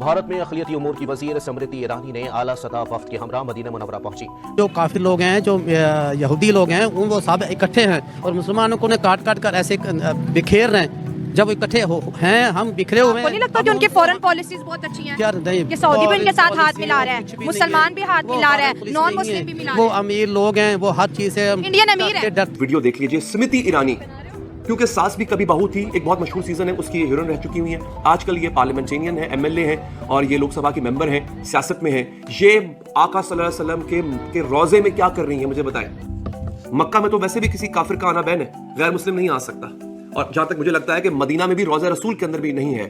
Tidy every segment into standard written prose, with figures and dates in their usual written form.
भारत में अक़लियती उमूर की वज़ीर स्मृति ईरानी ने आला सतह वफ़द के हमरा मदीना मुनव्वरा पहुंची। जो काफिर लोग हैं, जो यहूदी लोग हैं, वो सब इकट्ठे हैं और मुसलमानों को काट काट कर ऐसे बिखेर रहे हैं। जब इकट्ठे हैं, हम बिखरे हुए हैं। नहीं लगता कि उनकी फॉरेन पॉलिसीज बहुत अच्छी हैं? क्या नहीं, कि सऊदी भी उनके साथ हाथ मिला रहा है, मुसलमान भी हाथ मिला रहा है, नॉन मुस्लिम भी मिला रहा है। वो अमीर लोग हैं, वो हर चीज से इंडियन अमीर है। वीडियो देख लीजिए। स्मृति ईरानी, क्योंकि सास भी कभी बहू थी, एक बहुत मशहूर सीजन है उसकी, हीरोइन रह चुकी हुई है। आजकल ये पार्लियामेंटेरियन है, एमएलए हैं और ये लोकसभा के मेंबर हैं, सियासत में हैं। ये आका सल्लल्लाहु अलैहि वसल्लम के रोजे में क्या कर रही है, मुझे बताएं। मक्का में तो वैसे भी किसी काफिर का आना बैन है, गैर मुस्लिम नहीं आ सकता। और जहां तक मुझे लगता है कि मदीना में भी रोजा रसूल के अंदर भी नहीं है।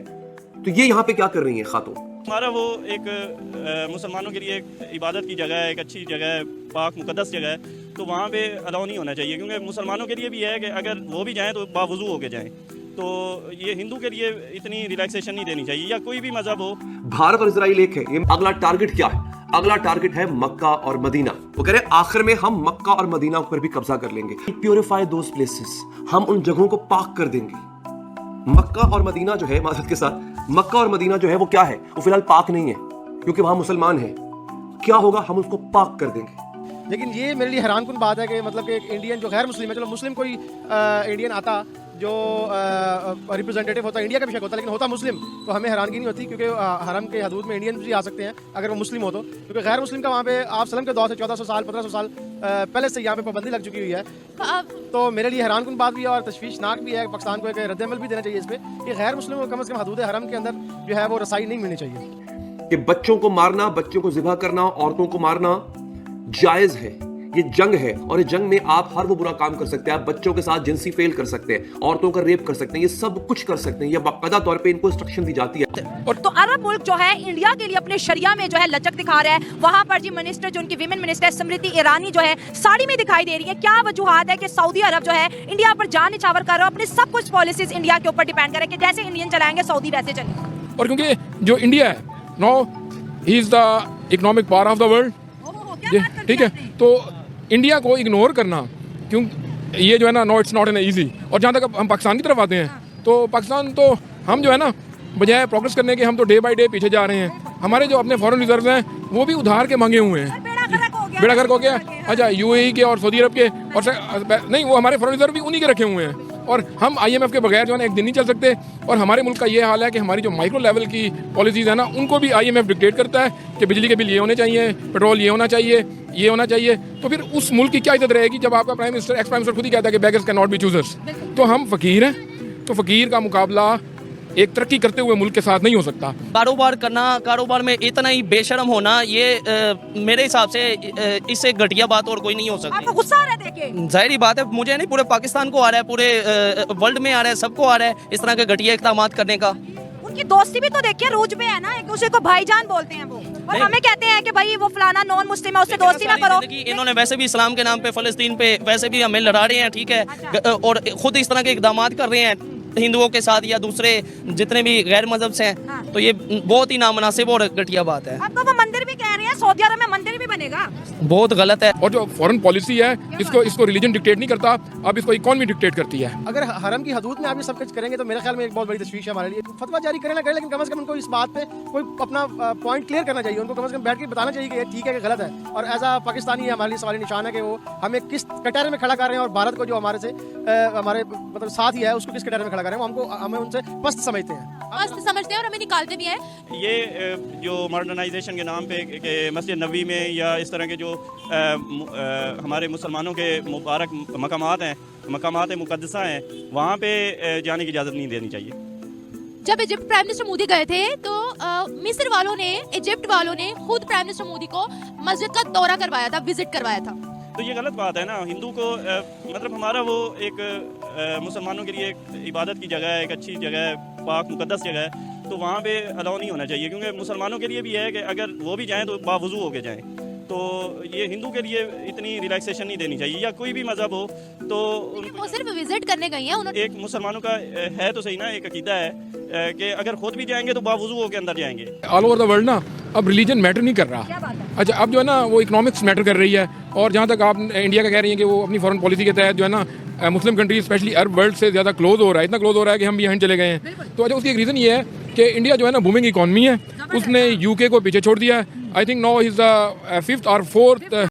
तो ये यहाँ पे क्या कर रही है खातून? हमारा वो एक मुसलमानों के लिए एक इबादत की जगह है, एक अच्छी जगह है, पाक मुकद्दस जगह है, तो वहाँ पे अलाउ नहीं होना चाहिए। क्योंकि मुसलमानों के लिए भी है कि अगर वो भी जाएँ तो बावुज़ू होके जाएँ। तो ये हिंदू के लिए इतनी रिलैक्सेशन नहीं देनी चाहिए, या कोई भी मजहब हो। भारत और इजराइल एक है। ये अगला टारगेट क्या है? अगला टारगेट है मक्का और मदीना। वो कह रहे हैं आखिर में हम मक्का और मदीना पर भी कब्जा कर लेंगे। प्योरीफाई दोस प्लेसेस, हम उन जगहों को पाक कर देंगे। मक्का और मदीना जो है, माजरत के साथ, मक्का और मदीना जो है वो क्या है? वो फिलहाल पाक नहीं है क्योंकि वहां मुसलमान हैं। क्या होगा? हम उसको पाक कर देंगे। लेकिन ये मेरे लिए हैरानकुन बात है कि मतलब कि एक इंडियन जो गैर मुस्लिम है, चलो मुस्लिम कोई इंडियन आता जो रिप्रेजेंटेटिव होता, इंडिया का भी शक होता, लेकिन होता मुस्लिम, तो हमें हैरानगी नहीं होती क्योंकि हरम के हदूद में इंडियन भी आ सकते हैं अगर वो मुस्लिम हो तो। क्योंकि गैर मुस्लिम का वहाँ पे आप सलम के दौर से 1400 साल 1500 साल पहले से यहाँ पे पाबंदी लग चुकी हुई है। तो मेरे लिए हैरानकुन बात भी है और तशवीशनाक भी है। पाकिस्तान को एक रद्द-ए-अमल भी देना चाहिए इस पर कि गैर मुस्लिम को कम से कम हदूद हरम के अंदर जो है वो रसाई नहीं मिलनी चाहिए। कि बच्चों को मारना, बच्चों को ज़िबा करना, औरतों को मारना जायज है। ये जंग है और इस जंग में आप हर वो बुरा काम कर सकते हैं। आप बच्चों के साथ जिनसी फेल कर सकते हैं, औरतों का रेप कर सकते हैं, ये सब कुछ कर सकते हैं। ये बाकायदा तौर पे इनको इंस्ट्रक्शन दी जाती है। और तो अरब मुल्क जो है इंडिया के लिए अपने शरिया में जो है लचक दिखा रहा है। वहां पर जी मिनिस्टर, जो उनकी विमेन मिनिस्टर स्मृति ईरानी जो है साड़ी में दिखाई दे रही है। क्या वजूहात है कि सऊदी अरब जो है इंडिया पर जान निछावर कर रहा है, अपने सब कुछ पॉलिसीज इंडिया के ऊपर डिपेंड करे कि जैसे इंडियन चलाएंगे सऊदी वैसे चलेंगे। और क्योंकि जो इंडिया है no, he is the economic power of the world, ठीक है, तो इंडिया को इग्नोर करना, क्यों ये जो है ना, no it's not an easy. और जहाँ तक हम पाकिस्तान की तरफ आते हैं तो पाकिस्तान तो हम जो है ना, बजाय प्रोग्रेस करने के हम तो डे बाय डे पीछे जा रहे हैं। हमारे जो अपने फॉरेन रिजर्व हैं वो भी उधार के मांगे हुए हैं, बेड़ा गर्क हो गया। अच्छा, यूएई के और सऊदी अरब के और नहीं, वो हमारे फॉरेन रिजर्व भी उन्हीं के रखे हुए हैं। और हम आईएमएफ के बगैर जो है ना एक दिन नहीं चल सकते। और हमारे मुल्क का ये हाल है कि हमारी जो माइक्रो लेवल की पॉलिसीज़ है ना, उनको भी आईएमएफ डिक्टेट करता है कि बिजली के बिल ये होने चाहिए, पेट्रोल ये होना चाहिए, ये होना चाहिए। तो फिर उस मुल्क की क्या इज्जत रहेगी जब आपका prime minister, ex prime minister खुद ही कहता है कि beggars can not be choosers. तो हम फकीर हैं, तो फकीर का मुकाबला एक तरक्की करते हुए मुल्क के साथ नहीं हो सकता। कारोबार करना, कारोबार में इतना ही बेशर्म होना, ये मेरे हिसाब से इससे घटिया बात और कोई नहीं हो सकती। आपको गुस्सा आ रहा है देखे? जाहिर बात है, मुझे नहीं, पूरे पाकिस्तान को आ रहा है, पूरे वर्ल्ड में आ रहा है, सबको आ रहा है इस तरह के घटिया इक़दामात करने का। उनकी दोस्ती भी तो देखिए रूज में है ना, एक दूसरे को भाईजान बोलते हैं वो, और हमें कहते हैं कि भाई वो फलाना नॉन मुस्लिम है, उससे दोस्ती ना करो। इन्होंने वैसे भी इस्लाम के नाम पे फ़लस्तीन पे वैसे भी हमें लड़ा रहे हैं, ठीक है, और खुद इस तरह के इक़दामात कर रहे हैं हिंदुओं के साथ या दूसरे जितने भी गैर मजहब से हैं। हाँ। तो ये बहुत ही नामुनासिब और घटिया बात है। अब तो वो मंदिर भी कह रहे हैं, सऊदी अरब में मंदिर भी बनेगा, बहुत गलत है। और जो फॉरेन पॉलिसी है, इसको रिलीजन डिक्टेट नहीं करता, अब इसको इकोनॉमी डिक्टेट करती है। अगर हरम की हदूद में आप ये सब कुछ करेंगे तो मेरे ख्याल में एक बहुत बड़ी तशवीश है हमारे लिए। फतवा जारी करें ना करें, लेकिन कम से कम उनको इस बात पे कोई अपना पॉइंट क्लियर करना चाहिए। उनको कम से कम बैठ के बताना चाहिए कि ये ठीक है कि गलत है। और एज आ पाकिस्तानी हमारे लिए सवाल निशान है कि वो हमें किस कटहरे में खड़ा कर रहे हैं, और भारत को जो हमारे से हमारे मतलब साथ ही है उसको किस कटहरे में खड़ा कर रहे हैं। वो हमें उनसे पस्त समझते हैं, पस्त समझते हैं और हमें निकालते भी हैं। ये जो मॉडर्नाइजेशन के नाम पे कि मस्जिद नबी में या इस तरह के जो हमारे मुसलमानों के मुबारक मकामात हैं, मकामात मुकद्दसा हैं, वहाँ पे जाने की इजाज़त नहीं देनी चाहिए। जब इजिप्ट प्राइम मिनिस्टर मोदी गए थे तो मिस्र वालों ने, इजिप्ट वालों ने खुद प्राइम मिनिस्टर मोदी को मस्जिद का दौरा करवाया था, विजिट करवाया था। तो ये गलत बात है ना। हिंदू को मतलब हमारा वो एक मुसलमानों के लिए एक इबादत की जगह है, एक अच्छी जगह है, पाक मुकद्दस जगह है, तो वहाँ पे अलाउ नहीं होना चाहिए। क्योंकि मुसलमानों के लिए भी है कि अगर वो भी जाएँ तो बावुज़ू होके जाएँ। तो ये हिंदू के लिए इतनी रिलैक्सेशन नहीं देनी चाहिए, या कोई भी मजहब हो। तो वो सिर्फ विजिट करने गई हैं उन्होंने। एक मुसलमानों का है तो सही ना, एक अकीदा है कि अगर खुद भी जाएंगे तो बावुज़ू होके अंदर जाएंगे। ऑल ओवर द वर्ल्ड ना अब रिलीजन मैटर नहीं कर रहा। अच्छा, अब जो है ना वो इकोनॉमिक्स मैटर कर रही है। और जहाँ तक आप इंडिया का कह रही हैं कि वो अपनी फॉरेन पॉलिसी के तहत जो है ना Muslim country specially Arab world से ज़्यादा क्लोज हो रहा है, इतना क्लोज हो रहा है कि हम भी यहाँ चले गए हैं। तो अच्छा, उसकी एक रीज़न ये है कि इंडिया जो है ना बूमिंग इकॉनमी है, उसने यूके को पीछे छोड़ दिया है। I think now is the 5th और 4th